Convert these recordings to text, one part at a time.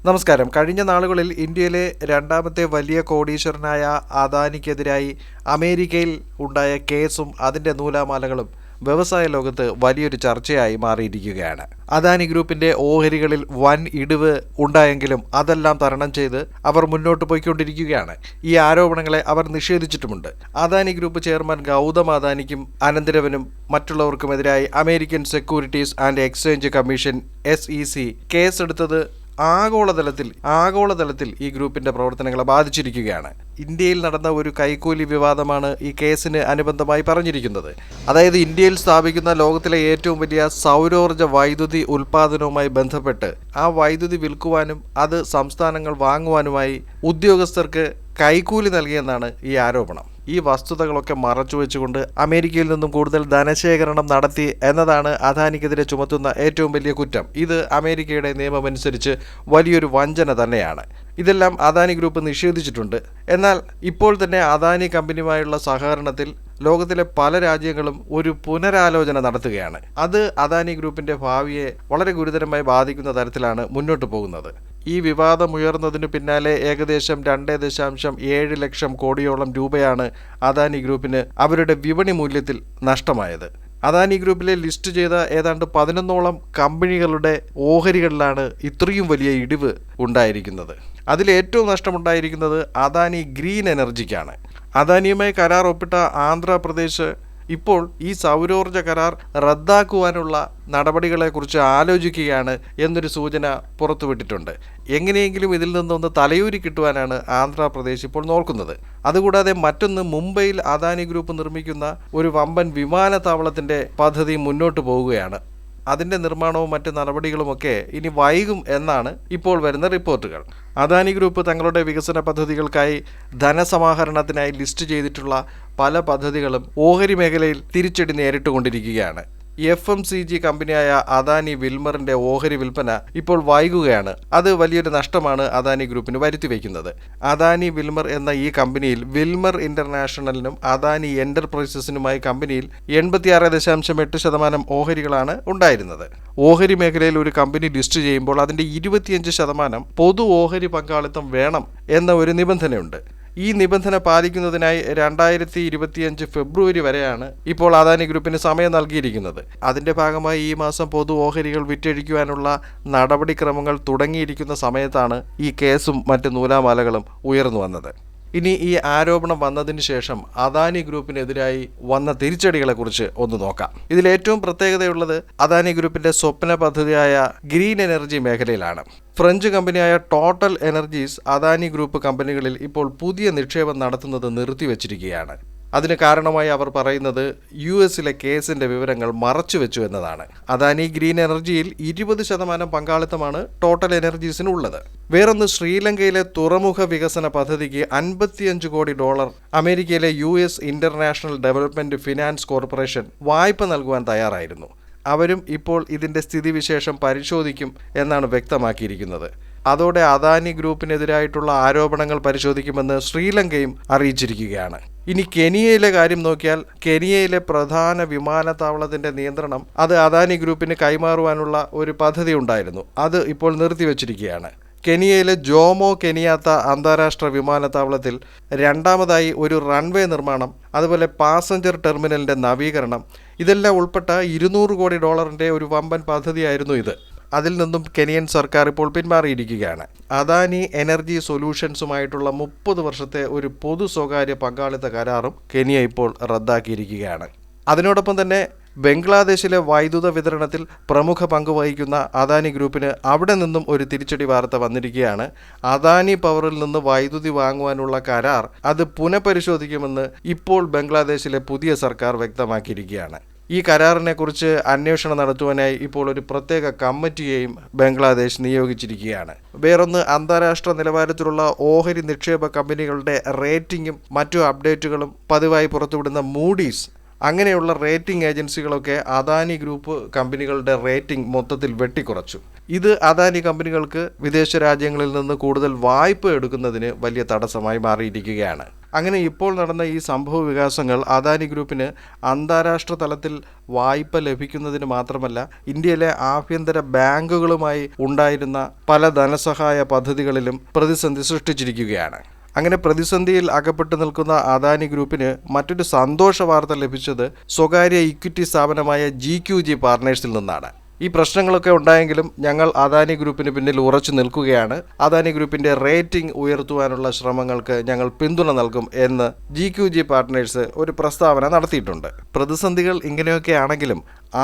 നമസ്കാരം. കഴിഞ്ഞ നാളുകളിൽ ഇന്ത്യയിലെ രണ്ടാമത്തെ വലിയ കോടീശ്വരനായ അദാനിക്കെതിരായി അമേരിക്കയിൽ ഉണ്ടായ കേസും അതിൻ്റെ നൂലാമാലകളും വ്യവസായ ലോകത്ത് വലിയൊരു ചർച്ചയായി മാറിയിരിക്കുകയാണ്. അദാനി ഗ്രൂപ്പിന്റെ ഓഹരികളിൽ വൻ ഇടിവ് ഉണ്ടായെങ്കിലും അതെല്ലാം തരണം ചെയ്ത് അവർ മുന്നോട്ട് പോയിക്കൊണ്ടിരിക്കുകയാണ്. ഈ ആരോപണങ്ങളെ അവർ നിഷേധിച്ചിട്ടുമുണ്ട്. അദാനി ഗ്രൂപ്പ് ചെയർമാൻ ഗൗതം അദാനിക്കും അനന്തരവനും മറ്റുള്ളവർക്കുമെതിരായി American securities and exchange commission SEC കേസെടുത്തത് ആഗോളതലത്തിൽ ഈ ഗ്രൂപ്പിന്റെ പ്രവർത്തനങ്ങളെ ബാധിച്ചിരിക്കുകയാണ്. ഇന്ത്യയിൽ നടന്ന ഒരു കൈക്കൂലി വിവാദമാണ് ഈ കേസിന് അനുബന്ധമായി പറഞ്ഞിരിക്കുന്നത്. അതായത് ഇന്ത്യയിൽ സ്ഥാപിക്കുന്ന ലോകത്തിലെ ഏറ്റവും വലിയ സൗരോർജ്ജ വൈദ്യുതി ഉൽപാദനവുമായി ബന്ധപ്പെട്ട് ആ വൈദ്യുതി വിൽക്കുവാനും അത് സംസ്ഥാനങ്ങൾ വാങ്ങുവാനുമായി ഉദ്യോഗസ്ഥർക്ക് കൈക്കൂലി നൽകിയെന്നാണ് ഈ ആരോപണം. ഈ വസ്തുതകളൊക്കെ മറച്ചുവെച്ചുകൊണ്ട് അമേരിക്കയിൽ നിന്നും കൂടുതൽ ധനശേഖരണം നടത്തി എന്നതാണ് അദാനിക്കെതിരെ ചുമത്തുന്ന ഏറ്റവും വലിയ കുറ്റം. ഇത് അമേരിക്കയുടെ നിയമമനുസരിച്ച് വലിയൊരു വഞ്ചന തന്നെയാണ്. ഇതെല്ലാം അദാനി ഗ്രൂപ്പ് നിഷേധിച്ചിട്ടുണ്ട്. എന്നാൽ ഇപ്പോൾ തന്നെ അദാനി കമ്പനിയുമായുള്ള സഹകരണത്തിൽ ലോകത്തിലെ പല രാജ്യങ്ങളും ഒരു പുനരാലോചന നടത്തുകയാണ്. അത് അദാനി ഗ്രൂപ്പിന്റെ ഭാവിയെ വളരെ ഗുരുതരമായി ബാധിക്കുന്ന തരത്തിലാണ് മുന്നോട്ട് പോകുന്നത്. ഈ വിവാദമുയർന്നതിനു പിന്നാലെ ഏകദേശം 2.7 ലക്ഷം കോടിയോളം രൂപയാണ് അദാനി ഗ്രൂപ്പിന് അവരുടെ വിപണി മൂല്യത്തിൽ നഷ്ടമായത്. അദാനി ഗ്രൂപ്പിലെ ലിസ്റ്റ് ചെയ്ത ഏതാണ്ട് 11ഓളം കമ്പനികളുടെ ഓഹരികളിലാണ് ഇത്രയും വലിയ ഇടിവ് ഉണ്ടായിരിക്കുന്നത്. അതിൽ ഏറ്റവും നഷ്ടമുണ്ടായിരിക്കുന്നത് അദാനി ഗ്രീൻ എനർജിക്കാണ്. അദാനിയുമായി കരാർ ഒപ്പിട്ട ആന്ധ്രാപ്രദേശ് ഇപ്പോൾ ഈ സൗരോർജ്ജ കരാർ റദ്ദാക്കുവാനുള്ള നടപടികളെക്കുറിച്ച് ആലോചിക്കുകയാണ് എന്നൊരു സൂചന പുറത്തുവിട്ടിട്ടുണ്ട്. എങ്ങനെയെങ്കിലും ഇതിൽ നിന്നൊന്ന് തലയൂരി കിട്ടുവാനാണ് ആന്ധ്രാപ്രദേശ് ഇപ്പോൾ നോക്കുന്നത്. അതുകൂടാതെ മറ്റൊന്ന്, മുംബൈയിൽ അദാനി ഗ്രൂപ്പ് നിർമ്മിക്കുന്ന ഒരു വമ്പൻ വിമാനത്താവളത്തിൻ്റെ പദ്ധതി മുന്നോട്ട് പോവുകയാണ്. അതിൻ്റെ നിർമ്മാണവും മറ്റ് നടപടികളുമൊക്കെ ഇനി വൈകും എന്നാണ് ഇപ്പോൾ വരുന്ന റിപ്പോർട്ടുകൾ. അദാനി ഗ്രൂപ്പ് തങ്ങളുടെ വികസന പദ്ധതികൾക്കായി ധനസമാഹരണത്തിനായി ലിസ്റ്റ് ചെയ്തിട്ടുള്ള പല പദ്ധതികളും ഓഹരി മേഖലയിൽ തിരിച്ചടി നേരിട്ടുകൊണ്ടിരിക്കുകയാണ്. FMCG കമ്പനിയായ അദാനി വിൽമറിന്റെ ഓഹരി വിൽപ്പന ഇപ്പോൾ വൈകുകയാണ്. അത് വലിയൊരു നഷ്ടമാണ് അദാനി ഗ്രൂപ്പിന് വരുത്തിവെക്കുന്നത്. അദാനി വിൽമർ എന്ന ഈ കമ്പനിയിൽ വിൽമർ ഇന്റർനാഷണലിനും അദാനി എന്റർപ്രൈസസിനുമായി കമ്പനിയിൽ 86.8% ഓഹരികളാണ് ഉണ്ടായിരുന്നത്. ഓഹരി മേഖലയിൽ ഒരു കമ്പനി ലിസ്റ്റ് ചെയ്യുമ്പോൾ അതിന്റെ 25% പൊതു ഓഹരി പങ്കാളിത്തം വേണം എന്ന ഒരു നിബന്ധനയുണ്ട്. ഈ നിബന്ധന പാലിക്കുന്നതിനായി 2025 ഫെബ്രുവരി വരെയാണ് ഇപ്പോൾ അദാനി ഗ്രൂപ്പിന് സമയം നൽകിയിരിക്കുന്നത്. അതിൻ്റെ ഭാഗമായി ഈ മാസം പൊതു ഓഹരികൾ വിറ്റഴിക്കുവാനുള്ള നടപടിക്രമങ്ങൾ തുടങ്ങിയിരിക്കുന്ന സമയത്താണ് ഈ കേസും മറ്റ് നൂലാമാലകളും ഉയർന്നു വന്നത്. ഇനി ഈ ആരോപണം വന്നതിന് ശേഷം അദാനി ഗ്രൂപ്പിനെതിരായി വന്ന തിരിച്ചടികളെക്കുറിച്ച് ഒന്ന് നോക്കാം. ഇതിലേറ്റവും പ്രത്യേകതയുള്ളത് അദാനി ഗ്രൂപ്പിന്റെ സ്വപ്ന പദ്ധതിയായ ഗ്രീൻ എനർജി മേഖലയിലാണ്. ഫ്രഞ്ച് കമ്പനിയായ ടോട്ടൽ എനർജീസ് അദാനി ഗ്രൂപ്പ് കമ്പനികളിൽ ഇപ്പോൾ പുതിയ നിക്ഷേപം നടത്തുന്നത് നിർത്തിവച്ചിരിക്കുകയാണ്. അതിന് കാരണമായി അവർ പറയുന്നത് US കേസിന്റെ വിവരങ്ങൾ മറച്ചുവെച്ചു എന്നതാണ്. അദാനി ഗ്രീൻ എനർജിയിൽ 20% പങ്കാളിത്തമാണ് ടോട്ടൽ എനർജീസിന് ഉള്ളത്. വേറൊന്ന്, ശ്രീലങ്കയിലെ തുറമുഖ വികസന പദ്ധതിക്ക് $55 കോടി അമേരിക്കയിലെ US international development finance corporation വായ്പ നൽകുവാൻ തയ്യാറായിരുന്നു. അവരും ഇപ്പോൾ ഇതിന്റെ സ്ഥിതിവിശേഷം പരിശോധിക്കും എന്നാണ് വ്യക്തമാക്കിയിരിക്കുന്നത്. അതോടെ അദാനി ഗ്രൂപ്പിനെതിരായിട്ടുള്ള ആരോപണങ്ങൾ പരിശോധിക്കുമെന്ന് ശ്രീലങ്കയും അറിയിച്ചിരിക്കുകയാണ്. ഇനി കെനിയയിലെ കാര്യം നോക്കിയാൽ, കെനിയയിലെ പ്രധാന വിമാനത്താവളത്തിന്റെ നിയന്ത്രണം അത് അദാനി ഗ്രൂപ്പിന് കൈമാറുവാനുള്ള ഒരു പദ്ധതി ഉണ്ടായിരുന്നു. അത് ഇപ്പോൾ നിർത്തിവച്ചിരിക്കുകയാണ്. കെനിയയിലെ ജോമോ കെനിയാത്ത അന്താരാഷ്ട്ര വിമാനത്താവളത്തിൽ രണ്ടാമതായി ഒരു റൺവേ നിർമ്മാണം, അതുപോലെ പാസഞ്ചർ ടെർമിനലിന്റെ നവീകരണം, ഇതെല്ലാം ഉൾപ്പെട്ട $200 കോടി ഒരു വമ്പൻ പദ്ധതിയായിരുന്നു ഇത്. അതിൽ നിന്നും കെനിയൻ സർക്കാർ ഇപ്പോൾ പിന്മാറിയിരിക്കുകയാണ്. അദാനി എനർജി സൊല്യൂഷൻസുമായിട്ടുള്ള 30 വർഷത്തെ ഒരു പൊതു സ്വകാര്യ പങ്കാളിത്ത കരാറും കെനിയ ഇപ്പോൾ റദ്ദാക്കിയിരിക്കുകയാണ്. അതിനോടൊപ്പം തന്നെ ബംഗ്ലാദേശിലെ വൈദ്യുത വിതരണത്തിൽ പ്രമുഖ പങ്ക് വഹിക്കുന്ന അദാനി ഗ്രൂപ്പിന് അവിടെ നിന്നും ഒരു തിരിച്ചടി വാർത്ത വന്നിരിക്കുകയാണ്. അദാനി പവറിൽ നിന്ന് വൈദ്യുതി വാങ്ങുവാനുള്ള കരാർ അത് പുനഃപരിശോധിക്കുമെന്ന് ഇപ്പോൾ ബംഗ്ലാദേശിലെ പുതിയ സർക്കാർ വ്യക്തമാക്കിയിരിക്കുകയാണ്. ഈ കരാറിനെ കുറിച്ച് അന്വേഷണം നടത്തുവാനായി ഇപ്പോൾ ഒരു പ്രത്യേക കമ്മിറ്റിയെയും ബംഗ്ലാദേശ് നിയോഗിച്ചിരിക്കുകയാണ്. വേറൊന്ന്, അന്താരാഷ്ട്ര നിലവാരത്തിലുള്ള ഓഹരി നിക്ഷേപ കമ്പനികളുടെ റേറ്റിംഗും മറ്റു അപ്ഡേറ്റുകളും പതിവായി പുറത്തുവിടുന്ന മൂഡീസ്, അങ്ങനെയുള്ള റേറ്റിംഗ് ഏജൻസികളൊക്കെ അദാനി ഗ്രൂപ്പ് കമ്പനികളുടെ റേറ്റിംഗ് മൊത്തത്തിൽ വെട്ടിക്കുറച്ചു. ഇത് അദാനി കമ്പനികൾക്ക് വിദേശ രാജ്യങ്ങളിൽ നിന്ന് കൂടുതൽ വായ്പ എടുക്കുന്നതിന് വലിയ തടസ്സമായി മാറിയിരിക്കുകയാണ്. അങ്ങനെ ഇപ്പോൾ നടന്ന ഈ സംഭവ വികാസങ്ങൾ അദാനി ഗ്രൂപ്പിന് അന്താരാഷ്ട്ര തലത്തിൽ വായ്പ ലഭിക്കുന്നതിന് മാത്രമല്ല, ഇന്ത്യയിലെ ആഭ്യന്തര ബാങ്കുകളുമായി ഉണ്ടായിരുന്ന പല ധനസഹായ പദ്ധതികളിലും പ്രതിസന്ധി സൃഷ്ടിച്ചിരിക്കുകയാണ്. അങ്ങനെ പ്രതിസന്ധിയിൽ അകപ്പെട്ടു നിൽക്കുന്ന അദാനി ഗ്രൂപ്പിന് മറ്റൊരു സന്തോഷ വാർത്ത ലഭിച്ചത് സ്വകാര്യ ഇക്വിറ്റി സ്ഥാപനമായ GQG പാർട്ട്നേഴ്സിൽ നിന്നാണ്. ഈ പ്രശ്നങ്ങളൊക്കെ ഉണ്ടായെങ്കിലും ഞങ്ങൾ അദാനി ഗ്രൂപ്പിന് പിന്നിൽ ഉറച്ചു നിൽക്കുകയാണ്. അദാനി ഗ്രൂപ്പിന്റെ റേറ്റിംഗ് ഉയർത്തുവാനുള്ള ശ്രമങ്ങൾക്ക് ഞങ്ങൾ പിന്തുണ നൽകും എന്ന് GQG പാർട്ട്നേഴ്സ് ഒരു പ്രസ്താവന നടത്തിയിട്ടുണ്ട്. പ്രതിസന്ധികൾ ഇങ്ങനെയൊക്കെ ആണെങ്കിലും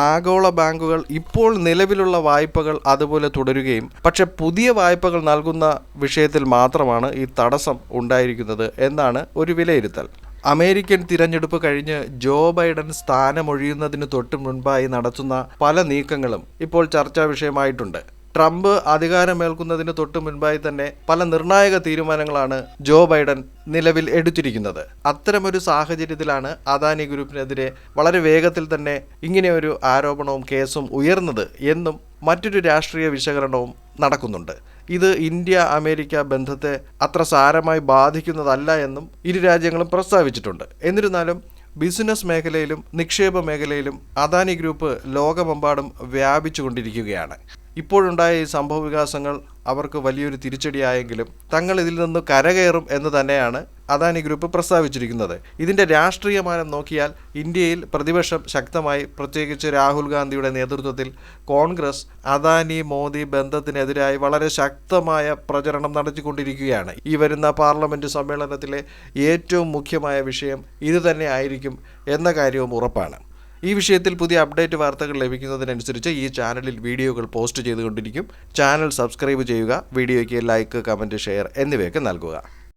ആഗോള ബാങ്കുകൾ ഇപ്പോൾ നിലവിലുള്ള വായ്പകൾ അതുപോലെ തുടരുകയും, പക്ഷെ പുതിയ വായ്പകൾ നൽകുന്ന വിഷയത്തിൽ മാത്രമാണ് ഈ തടസ്സം ഉണ്ടായിരിക്കുന്നത് എന്നാണ് ഒരു വിലയിരുത്തൽ. അമേരിക്കൻ തിരഞ്ഞെടുപ്പ് കഴിഞ്ഞ് ജോ ബൈഡൻ സ്ഥാനമൊഴിയുന്നതിന് തൊട്ട് മുൻപായി നടത്തുന്ന പല നീക്കങ്ങളും ഇപ്പോൾ ചർച്ചാ വിഷയമായിട്ടുണ്ട്. ട്രംപ് അധികാരമേൽക്കുന്നതിന് തൊട്ട് മുൻപായി തന്നെ പല നിർണായക തീരുമാനങ്ങളാണ് ജോ ബൈഡൻ നിലവിൽ എടുത്തിരിക്കുന്നത്. അത്തരമൊരു സാഹചര്യത്തിലാണ് അദാനി ഗ്രൂപ്പിനെതിരെ വളരെ വേഗത്തിൽ തന്നെ ഇങ്ങനെയൊരു ആരോപണവും കേസും ഉയർന്നത് എന്നും മറ്റൊരു രാഷ്ട്രീയ വിശകലനവും നടക്കുന്നുണ്ട്. ഇത് ഇന്ത്യ അമേരിക്ക ബന്ധത്തെ അത്ര സാരമായി ബാധിക്കുന്നതല്ല എന്നും ഇരു രാജ്യങ്ങളും പ്രസ്താവിച്ചിട്ടുണ്ട്. എന്നിരുന്നാലും ബിസിനസ് മേഖലയിലും നിക്ഷേപ മേഖലയിലും അദാനി ഗ്രൂപ്പ് ലോകമെമ്പാടും വ്യാപിച്ചുകൊണ്ടിരിക്കുകയാണ്. ഇപ്പോഴുണ്ടായ ഈ സംഭവ വികാസങ്ങൾ അവർക്ക് വലിയൊരു തിരിച്ചടിയായെങ്കിലും തങ്ങൾ ഇതിൽ നിന്ന് കരകയറും എന്ന് തന്നെയാണ് അദാനി ഗ്രൂപ്പ് പ്രസ്താവിച്ചിരിക്കുന്നത്. ഇതിൻ്റെ രാഷ്ട്രീയമാനം നോക്കിയാൽ ഇന്ത്യയിൽ പ്രതിപക്ഷം ശക്തമായി, പ്രത്യേകിച്ച് രാഹുൽ ഗാന്ധിയുടെ നേതൃത്വത്തിൽ കോൺഗ്രസ് അദാനി മോദി ബന്ധത്തിനെതിരായി വളരെ ശക്തമായ പ്രചരണം നടത്തിക്കൊണ്ടിരിക്കുകയാണ്. ഈ വരുന്ന പാർലമെൻറ്റ് സമ്മേളനത്തിലെ ഏറ്റവും മുഖ്യമായ വിഷയം ഇത് തന്നെ ആയിരിക്കും എന്ന കാര്യവും ഉറപ്പാണ്. ഈ വിഷയത്തിൽ പുതിയ അപ്ഡേറ്റ് വാർത്തകൾ ലഭിക്കുന്നതിനനുസരിച്ച് ഈ ചാനലിൽ വീഡിയോകൾ പോസ്റ്റ് ചെയ്തുകൊണ്ടിരിക്കും. ചാനൽ സബ്സ്ക്രൈബ് ചെയ്യുക, വീഡിയോയ്ക്ക് ലൈക്ക്, കമൻറ്റ്, ഷെയർ എന്നിവയൊക്കെ നൽകുക.